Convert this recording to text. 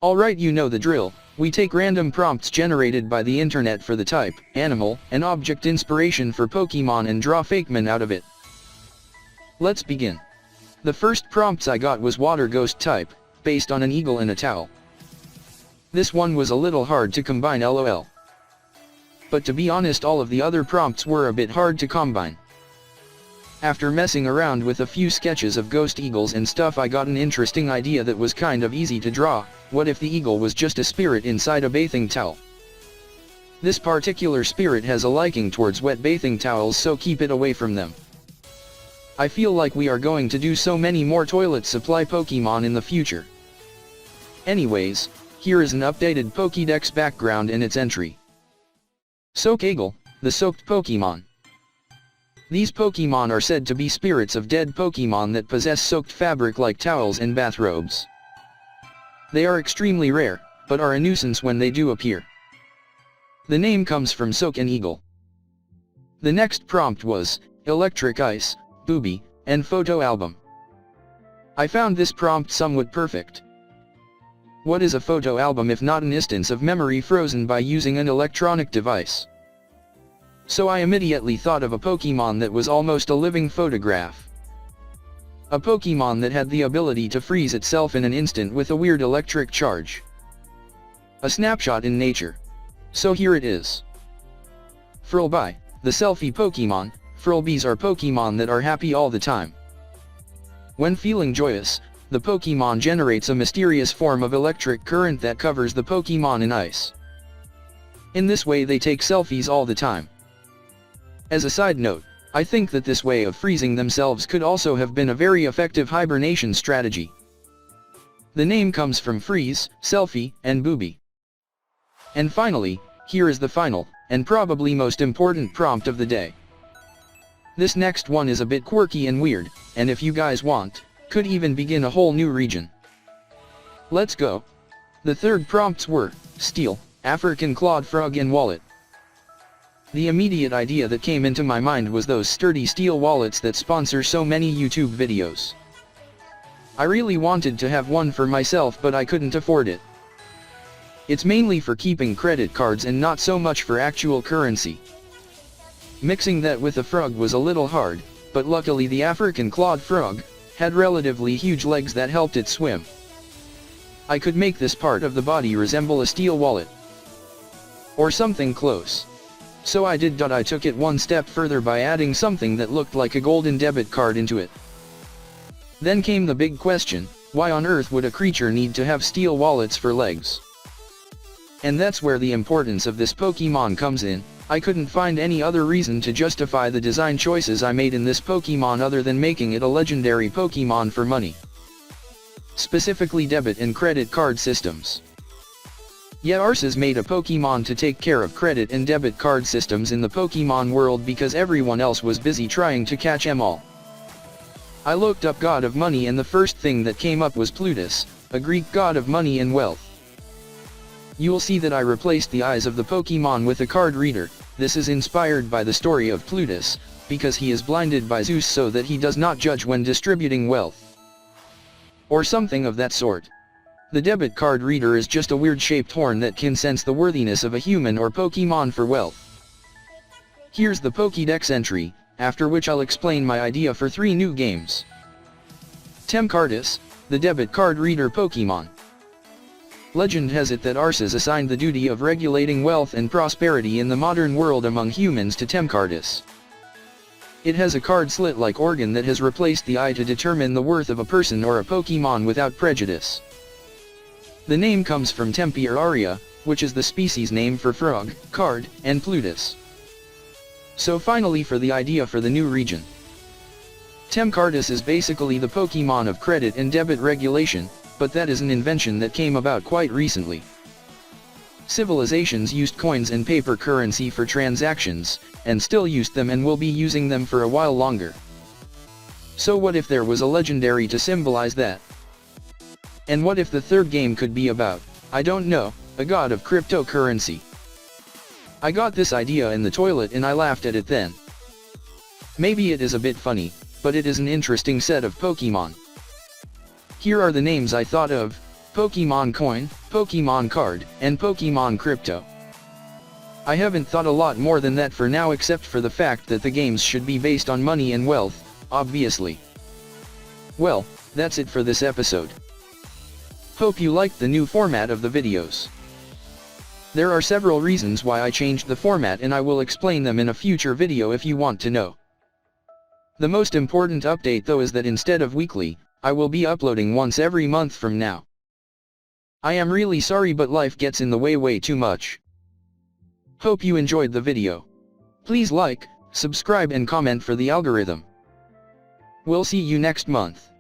Alright, you know the drill. We take random prompts generated by the internet for the type, animal, and object inspiration for Pokemon and draw fakemon out of it. Let's begin. The first prompts I got was water ghost type, based on an eagle and a towel. This one was a little hard to combine, lol. But to be honest, all of the other prompts were a bit hard to combine. After messing around with a few sketches of ghost eagles and stuff, I got an interesting idea that was kind of easy to draw. What if the eagle was just a spirit inside a bathing towel? This particular spirit has a liking towards wet bathing towels, so keep it away from them. I feel like we are going to do so many more toilet supply Pokemon in the future. Anyways, here is an updated Pokédex background and its entry. Soak Eagle, the soaked Pokemon. These Pokemon are said to be spirits of dead Pokemon that possess soaked fabric like towels and bathrobes. They are extremely rare, but are a nuisance when they do appear. The name comes from Soak an Eagle. The next prompt was, Electric Ice, Booby, and Photo Album. I found this prompt somewhat perfect. What is a photo album if not an instance of memory frozen by using an electronic device? So I immediately thought of a Pokemon that was almost a living photograph. A Pokemon that had the ability to freeze itself in an instant with a weird electric charge. A snapshot in nature. So here it is. Frilby, the selfie Pokemon. Frilbies are Pokemon that are happy all the time. When feeling joyous, the Pokemon generates a mysterious form of electric current that covers the Pokemon in ice. In this way they take selfies all the time. As a side note, I think that this way of freezing themselves could also have been a very effective hibernation strategy. The name comes from freeze, selfie, and booby. And finally, here is the final, and probably most important prompt of the day. This next one is a bit quirky and weird, and if you guys want, could even begin a whole new region. Let's go. The third prompts were, Steel, African Clawed Frog and Wallet. The immediate idea that came into my mind was those sturdy steel wallets that sponsor so many YouTube videos. I really wanted to have one for myself, but I couldn't afford it. It's mainly for keeping credit cards and not so much for actual currency. Mixing that with a frog was a little hard, but luckily the African clawed frog had relatively huge legs that helped it swim. I could make this part of the body resemble a steel wallet. Or something close. So I did. I took it one step further by adding something that looked like a golden debit card into it. Then came the big question, why on earth would a creature need to have steel wallets for legs? And that's where the importance of this Pokemon comes in. I couldn't find any other reason to justify the design choices I made in this Pokemon other than making it a legendary Pokemon for money. Specifically debit and credit card systems. Yeah, Arceus made a Pokemon to take care of credit and debit card systems in the Pokemon world because everyone else was busy trying to catch them all. I looked up God of Money and the first thing that came up was Plutus, a Greek god of money and wealth. You'll see that I replaced the eyes of the Pokemon with a card reader. This is inspired by the story of Plutus, because he is blinded by Zeus so that he does not judge when distributing wealth. Or something of that sort. The debit card reader is just a weird shaped horn that can sense the worthiness of a human or Pokemon for wealth. Here's the Pokédex entry, after which I'll explain my idea for 3 new games. Temcardus, the debit card reader Pokemon. Legend has it that Arceus assigned the duty of regulating wealth and prosperity in the modern world among humans to Temcardus. It has a card slit-like organ that has replaced the eye to determine the worth of a person or a Pokemon without prejudice. The name comes from Tempe or Aria, which is the species name for frog, card, and Plutus. So finally for the idea for the new region. Temcardus is basically the Pokemon of credit and debit regulation, but that is an invention that came about quite recently. Civilizations used coins and paper currency for transactions, and still used them and will be using them for a while longer. So what if there was a legendary to symbolize that? And what if the third game could be about, I don't know, a god of cryptocurrency? I got this idea in the toilet and I laughed at it then. Maybe it is a bit funny, but it is an interesting set of Pokemon. Here are the names I thought of. Pokémon Coin, Pokémon Card, and Pokémon Crypto. I haven't thought a lot more than that for now, except for the fact that the games should be based on money and wealth, obviously. Well, that's it for this episode. Hope you liked the new format of the videos. There are several reasons why I changed the format, and I will explain them in a future video if you want to know. The most important update though is that instead of weekly, I will be uploading once every month from now. I am really sorry, but life gets in the way too much. Hope you enjoyed the video. Please like, subscribe and comment for the algorithm. We'll see you next month.